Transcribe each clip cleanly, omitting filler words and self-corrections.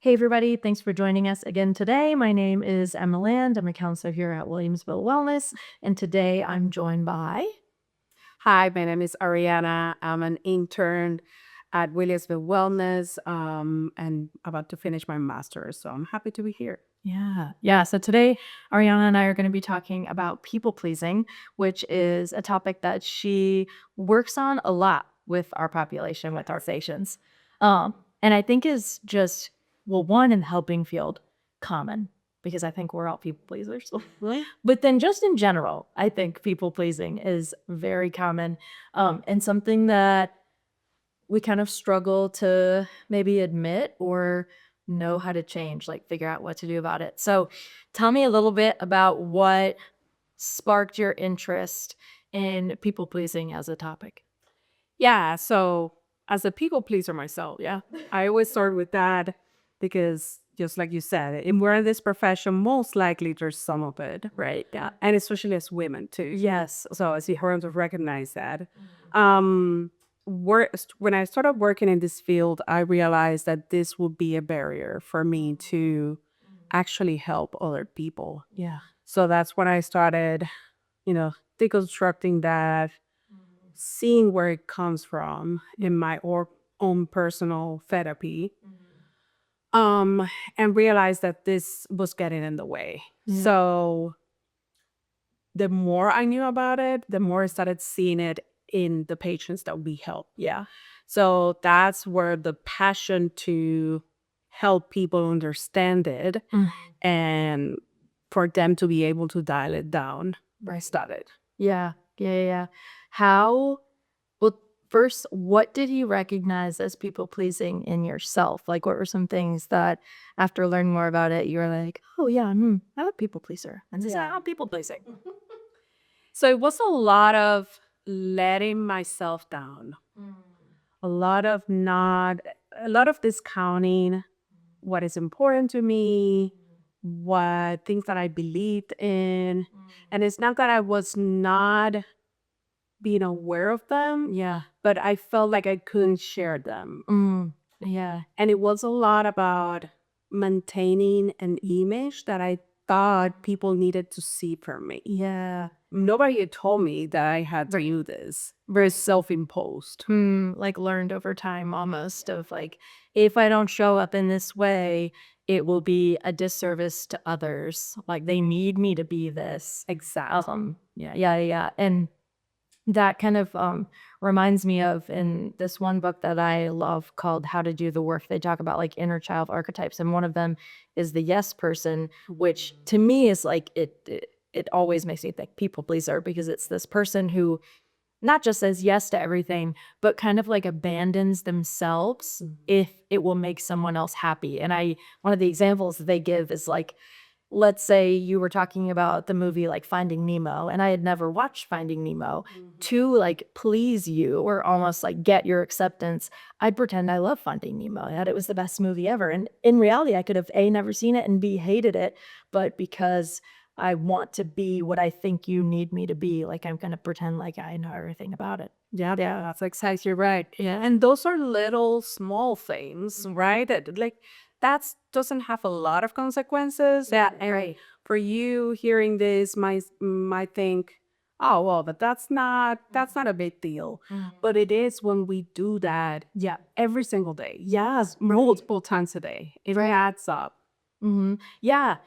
Hey, everybody. Thanks for joining us again today. My name is Emma Land. I'm a counselor here at Williamsville Wellness. And today I'm joined by. Hi, my name is Ariana. I'm an intern at Williamsville Wellness and about to finish my master's. So I'm happy to be here. Yeah. So today, Ariana and I are going to be talking about people pleasing, which is a topic that she works on a lot with our population, with our patients. And I think is just, well, one in the helping field, common, because I think we're all people pleasers. But then just in general, I think people pleasing is very common and something that we kind of struggle to maybe admit or know how to change, like figure out what to do about it. So tell me a little bit about what sparked your interest in people pleasing as a topic. Yeah, so as a people pleaser myself, I always start with that because just like you said, if we're in this profession, most likely there's some of it, right? Yeah. And especially as women too. Yes. So it's important to recognize that. Um, when I started working in this field, I realized that this would be a barrier for me to actually help other people. Yeah. So that's when I started, you know, deconstructing that, seeing where it comes from in my own personal therapy, and realized that this was getting in the way. Yeah. So the more I knew about it, the more I started seeing it in the patients that we help. Yeah. So that's where the passion to help people understand it and for them to be able to dial it down started. Yeah. How, well, first, what did you recognize as people pleasing in yourself? Like, what were some things that after learning more about it, you were like, oh, yeah, I'm a people pleaser. And this is Yeah. how people pleasing. So it was a lot of letting myself down, a lot of discounting what is important to me, what things that I believed in. And it's not that I was not being aware of them, Yeah. but I felt like I couldn't share them. Yeah. And it was a lot about maintaining an image that I thought people needed to see from me. Yeah. Nobody had told me that I had to do this. Very self-imposed. Like learned over time almost of like, if I don't show up in this way, it will be a disservice to others. Like they need me to be this. Exactly. Yeah. And that kind of reminds me of in this one book that I love called How to Do the Work. They talk about like inner child archetypes, and one of them is the yes person, which to me is like it always makes me think people pleaser because it's this person who not just says yes to everything, but kind of like abandons themselves if it will make someone else happy. And one of the examples that they give is like, let's say you were talking about the movie like Finding Nemo, and I had never watched Finding Nemo. To like please you or almost like get your acceptance, I'd pretend I love Finding Nemo, that it was the best movie ever. And in reality, I could have A, never seen it, and B, hated it. But because I want to be what I think you need me to be, like I'm gonna pretend like I know everything about it. Yeah, that's exactly right. Yeah, and those are little small things, right? That doesn't have a lot of consequences. Yeah, right. For you hearing this might think, oh well, but that's not a big deal. But it is when we do that, every single day. Yes, multiple times a day. It adds up. Yeah.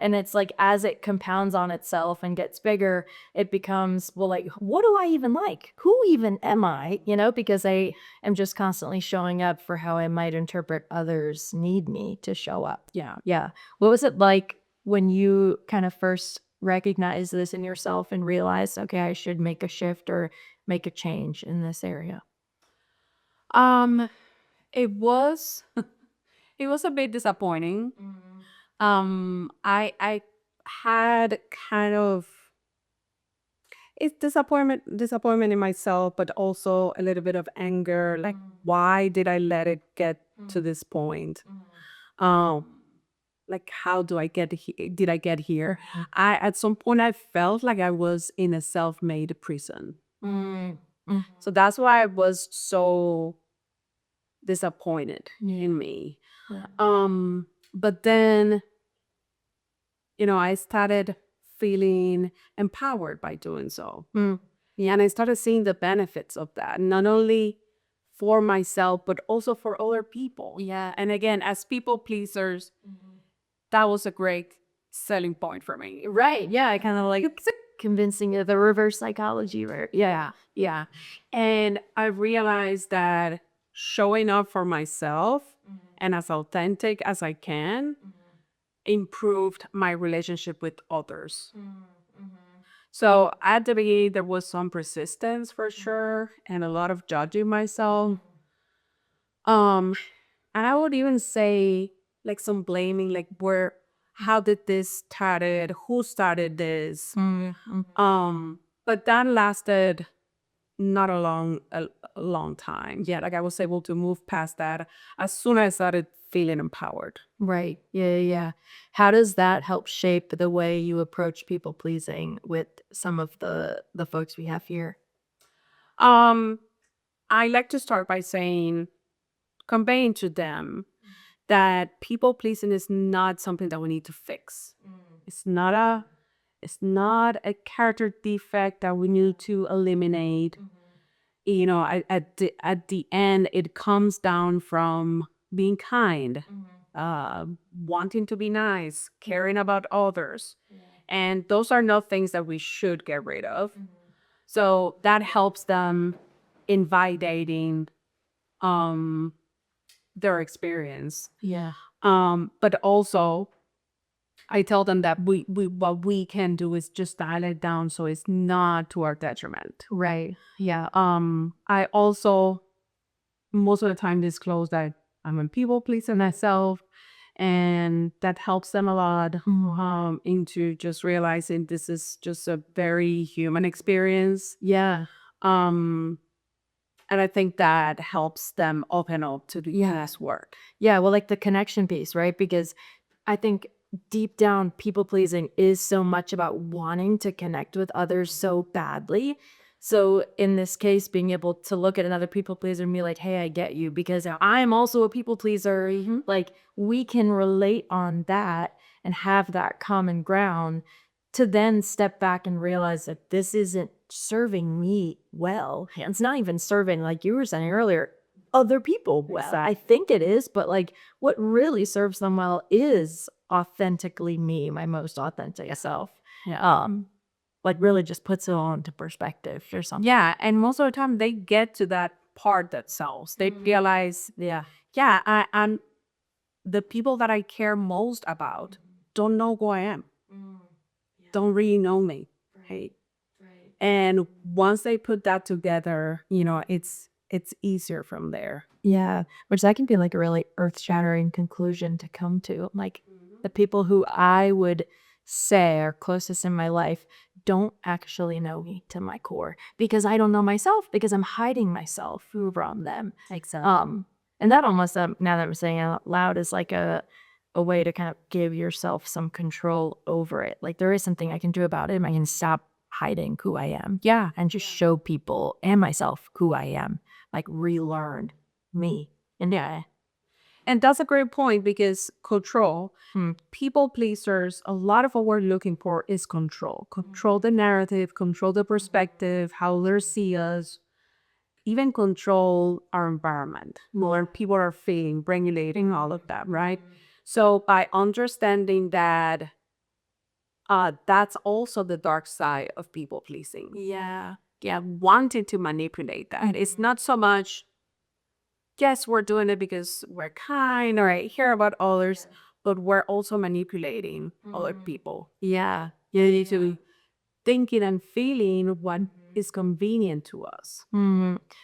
And it's like as it compounds on itself and gets bigger, it becomes, well, like, what do I even like? Who even am I? Because I am just constantly showing up for how I might interpret others need me to show up. Yeah. What was it like when you kind of first recognized this in yourself and realized, okay, I should make a shift or make a change in this area? Um, it was it was a bit disappointing. I had kind of it's disappointment in myself, but also a little bit of anger. Like, why did I let it get to this point? Um, like, how do I get here? Did I get here? At some point I felt like I was in a self-made prison. So that's why I was so disappointed in me. Yeah. But then, I started feeling empowered by doing so. Mm. Yeah, and I started seeing the benefits of that, not only for myself, but also for other people. Yeah. And again, as people pleasers, that was a great selling point for me. Right. Yeah. I kind of like convincing you the reverse psychology, right? Yeah, yeah. And I realized that showing up for myself and as authentic as I can improved my relationship with others. So at the beginning, there was some persistence for sure and a lot of judging myself. And I would even say like some blaming, like how did this started? Who started this? But that lasted not a long time. Yeah, like I was able to move past that as soon as I started feeling empowered. Right. Yeah. How does that help shape the way you approach people pleasing with some of the folks we have here? Um, I like to start by conveying to them that people pleasing is not something that we need to fix. It's not a character defect that we need to eliminate. At the end, it comes down from being kind, wanting to be nice, caring about others. And those are not things that we should get rid of. So that helps them in validating their experience. Yeah. But also I tell them that we what we can do is just dial it down so it's not to our detriment. Right. Yeah. I also most of the time disclose that I'm a people pleaser myself, and that helps them a lot into just realizing this is just a very human experience. Yeah. And I think that helps them open up to do this work. Yeah. Well, like the connection piece, right? Because I think deep down, people pleasing is so much about wanting to connect with others so badly. So in this case, being able to look at another people pleaser and be like, hey, I get you because I'm also a people pleaser. Like we can relate on that and have that common ground to then step back and realize that this isn't serving me well. It's not even serving, like you were saying earlier, other people well. Exactly. I think it is, but like what really serves them well is authentically me, my most authentic self. Yeah. Like really just puts it all into perspective or something. Yeah, and most of the time they get to that part that sells. They realize, Yeah. I'm the people that I care most about don't know who I am, don't really know me, right? And once they put that together, it's easier from there. Yeah, which that can be like a really earth-shattering conclusion to come to. Like the people who I would say are closest in my life don't actually know me to my core because I don't know myself because I'm hiding myself from them. Exactly. And that almost now that I'm saying it out loud is like a way to kind of give yourself some control over it. Like there is something I can do about it. I can stop hiding who I am. Yeah. And just show people and myself who I am. Like relearn me. And yeah. And that's a great point because control, people pleasers, a lot of what we're looking for is control. Control the narrative, control the perspective, how they see us, even control our environment, where people are feeling, regulating all of that, right? So by understanding that, that's also the dark side of people pleasing. Yeah. Yeah, wanting to manipulate that. It's not so much, yes, we're doing it because we're kind or I hear about others, but we're also manipulating other people. Yeah. You need to be thinking and feeling what is convenient to us.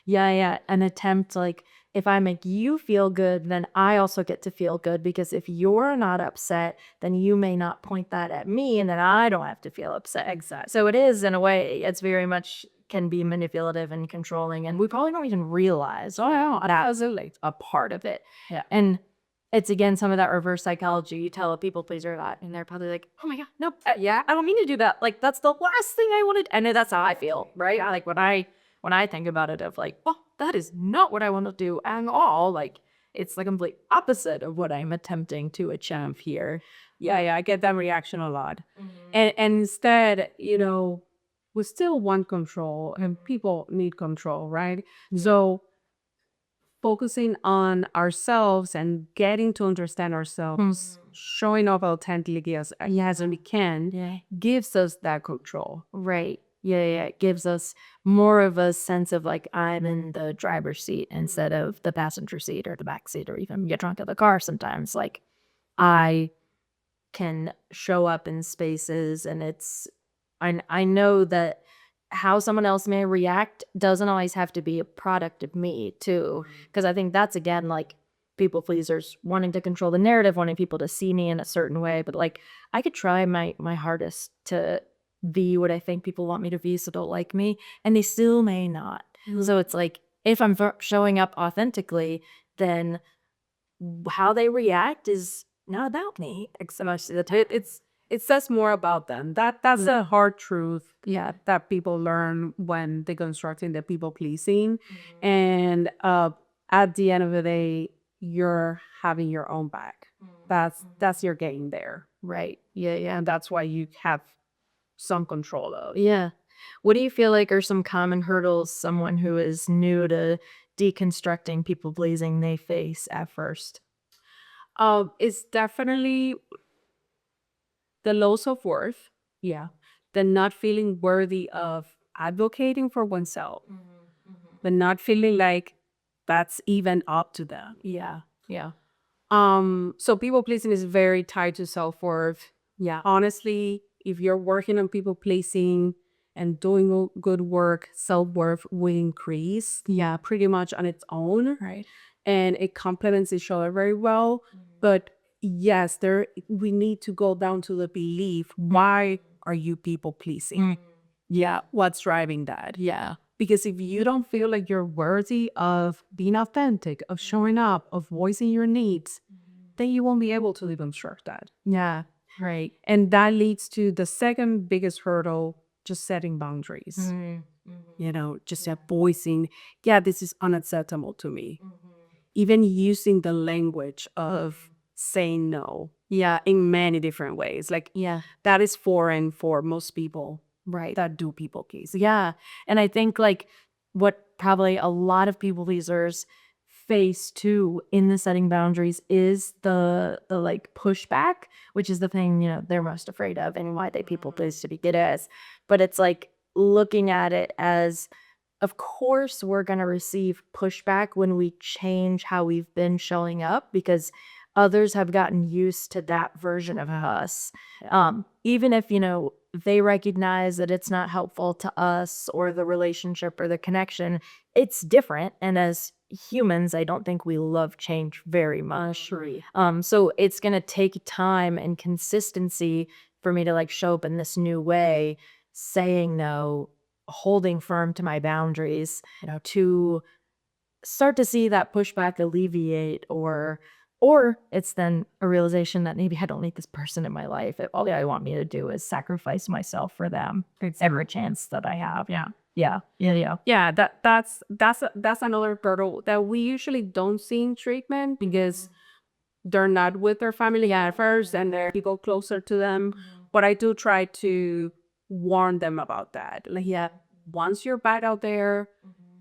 Yeah. An attempt like if I make you feel good, then I also get to feel good because if you're not upset, then you may not point that at me and then I don't have to feel upset. Exactly. So it is in a way, it's very much can be manipulative and controlling and we probably don't even realize that's Absolutely. a part of it. Yeah. And it's again some of that reverse psychology. You tell a people pleaser that, and they're probably like, "Oh my god, no, yeah, I don't mean to do that. Like that's the last thing I wanted." And that's how I feel, right? Like when I think about it, of like, "Oh, that is not what I want to do at all." Like it's the complete opposite of what I'm attempting to achieve here. Yeah, I get that reaction a lot. And instead, we still want control and people need control, right? So focusing on ourselves and getting to understand ourselves, showing up authentically as we can, Yeah. gives us that control. Right. Yeah, yeah. It gives us more of a sense of like I'm in the driver's seat instead of the passenger seat or the back seat or even get drunk in the car sometimes. Like I can show up in spaces and I know that how someone else may react doesn't always have to be a product of me too. Because I think that's again like people pleasers wanting to control the narrative, wanting people to see me in a certain way. But like I could try my hardest to be what I think people want me to be so they'll like me. And they still may not. So it's like if I'm showing up authentically, then how they react is not about me. It says more about them. That's a hard truth. Yeah. That people learn when deconstructing the people pleasing, and at the end of the day, you're having your own back. That's your gain there, Right. Yeah, yeah. and that's why you have some control of. Yeah. What do you feel like are some common hurdles someone who is new to deconstructing people pleasing they face at first? It's definitely the low self-worth. Yeah. The not feeling worthy of advocating for oneself, but not feeling like that's even up to them. Yeah. Yeah. So people pleasing is very tied to self-worth. Yeah. Honestly, if you're working on people pleasing and doing good work, self-worth will increase. Yeah. Pretty much on its own. Right. And it complements each other very well. But yes, we need to go down to the belief. Why are you people pleasing? Yeah, what's driving that? Yeah. Because if you don't feel like you're worthy of being authentic, of showing up, of voicing your needs, then you won't be able to deconstruct that. Yeah. Right. And that leads to the second biggest hurdle, just setting boundaries. Just voicing, yeah, this is unacceptable to me. Even using the language of saying no. Yeah, in many different ways. Like, Yeah. that is foreign for most people Right. that do people please. Yeah. And I think like what probably a lot of people pleasers face too in the setting boundaries is the like pushback, which is the thing, they're most afraid of and why they people please to begin as. But it's like looking at it as of course we're going to receive pushback when we change how we've been showing up because others have gotten used to that version of us. Even if, they recognize that it's not helpful to us or the relationship or the connection, it's different. And as humans, I don't think we love change very much. So it's going to take time and consistency for me to like show up in this new way, saying no, holding firm to my boundaries, to start to see that pushback alleviate or it's then a realization that maybe I don't need this person in my life. All they want me to do is sacrifice myself for them every chance that I have. Yeah. Yeah. Yeah. Yeah. Yeah, that's another hurdle that we usually don't see in treatment because they're not with their family at first and they're people closer to them. But I do try to warn them about that. Like, yeah, once you're back out there,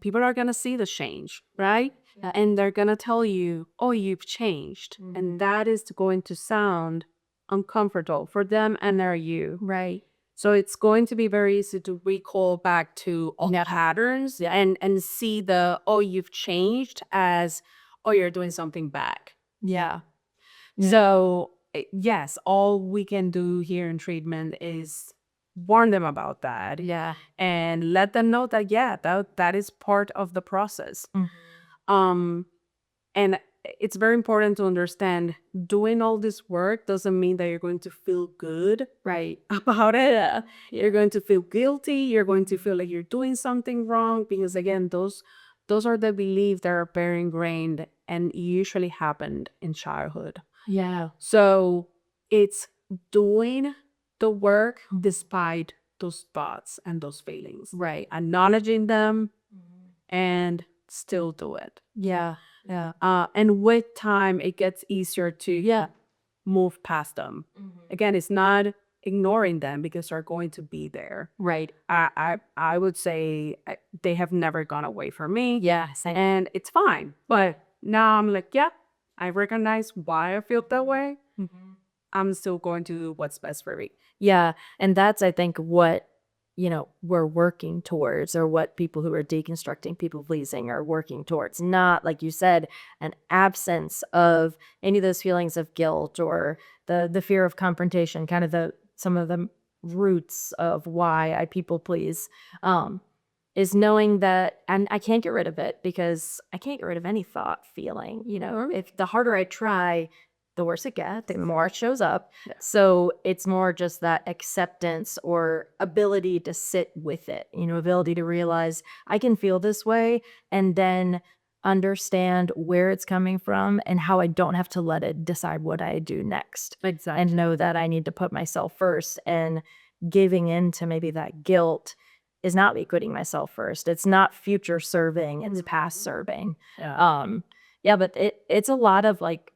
people are gonna see the change, right? And they're gonna tell you, oh, you've changed. And that is going to sound uncomfortable for them and they're you. Right. So it's going to be very easy to recall back to all patterns and see the, oh, you've changed as, oh, you're doing something back. Yeah. So yes, all we can do here in treatment is warn them about that. Yeah. And let them know that, yeah, that is part of the process. And it's very important to understand doing all this work doesn't mean that you're going to feel good about it. You're going to feel guilty. You're going to feel like you're doing something wrong because again, those are the beliefs that are very ingrained and usually happened in childhood. Yeah. So it's doing the work despite those thoughts and those feelings. Right. Acknowledging them and still do it. Yeah. Yeah. And with time, it gets easier to move past them. Again, it's not ignoring them because they're going to be there. Right. I would say they have never gone away from me. Yeah. Same. And it's fine. But now I'm like, yeah, I recognize why I feel that way. I'm still going to do what's best for me. Yeah. And that's, I think, what, we're working towards, or what people who are deconstructing people pleasing are working towards. Not, like you said, an absence of any of those feelings of guilt or the fear of confrontation, kind of some of the roots of why I people please. Is knowing that, and I can't get rid of it, because I can't get rid of any thought, feeling, if the harder I try, the worse it gets, the more it shows up. Yeah. So it's more just that acceptance or ability to sit with it, ability to realize I can feel this way, and then understand where it's coming from and how I don't have to let it decide what I do next. Exactly. And know that I need to put myself first, and giving in to maybe that guilt is not me putting myself first. It's not future serving, it's past serving. But it's a lot of like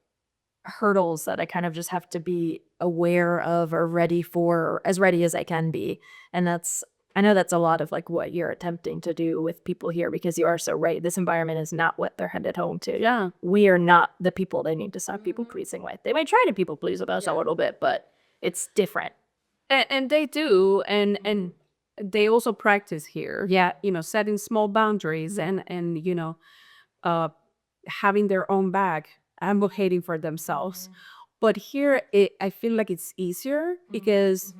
hurdles that I kind of just have to be aware of, or ready for, or as ready as I can be. And I know that's a lot of like what you're attempting to do with people here, because you are so right. This environment is not what they're headed home to. Yeah. We are not the people they need to stop people pleasing with. They might try to people please with us a little bit, but it's different. And they do, and they also practice here. Yeah. Setting small boundaries and having their own back, advocating for themselves. But here, I feel like it's easier because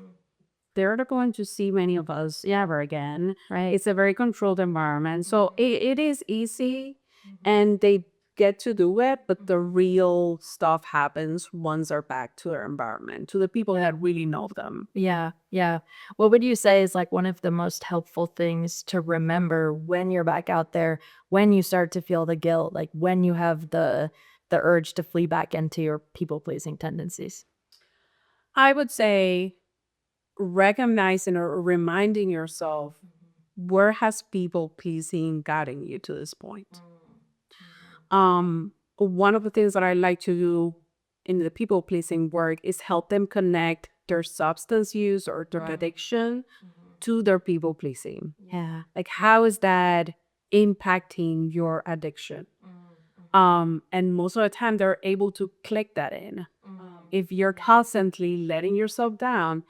they're not going to see many of us ever again. Right. It's a very controlled environment, so it is easy, and they get to do it. But the real stuff happens once they're back to their environment, to the people that really know them. Yeah. Yeah. What would you say is like one of the most helpful things to remember when you're back out there, when you start to feel the guilt, like when you have the urge to flee back into your people pleasing tendencies? I would say recognizing or reminding yourself, where has people pleasing gotten you to this point? One of the things that I like to do in the people pleasing work is help them connect their substance use or their addiction to their people pleasing. Yeah. Like, how is that impacting your addiction? And most of the time they're able to click that in. If you're constantly letting yourself down,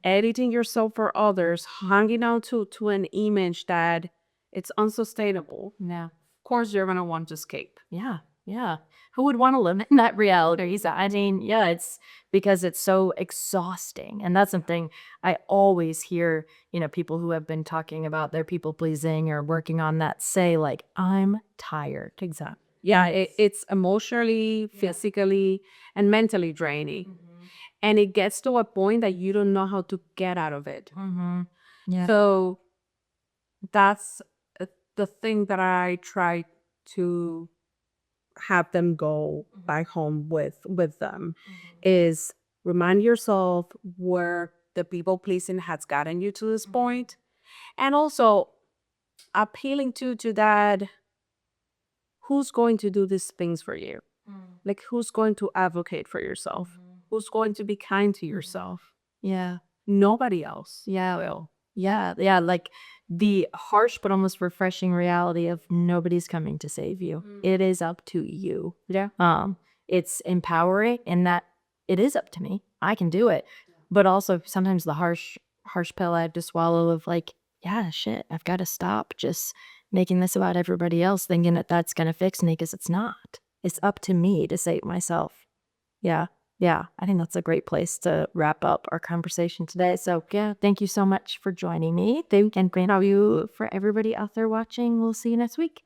editing yourself for others, hanging on to an image that it's unsustainable, Yeah. of course you're gonna want to escape. Yeah. Yeah. Who would want to live in that reality? I mean, yeah, it's because it's so exhausting. And that's something I always hear, people who have been talking about their people pleasing or working on that say, like, I'm tired. Exactly. Yeah, it's emotionally, physically, and mentally draining. And it gets to a point that you don't know how to get out of it. Yeah. So that's the thing that I try to have them go back home with them, is remind yourself where the people pleasing has gotten you to this point, and also appealing to that, who's going to do these things for you? Like, who's going to advocate for yourself? Who's going to be kind to yourself? Yeah. Nobody else Yeah. will. Yeah. Yeah. Like the harsh but almost refreshing reality of nobody's coming to save you. It is up to you. Yeah. It's empowering in that it is up to me. I can do it. But also sometimes the harsh pill I have to swallow of like, yeah, shit, I've got to stop just making this about everybody else, thinking that that's going to fix me, because it's not. It's up to me to save myself. Yeah. Yeah. I think that's a great place to wrap up our conversation today. So yeah, thank you so much for joining me. And great you for everybody out there watching. We'll see you next week.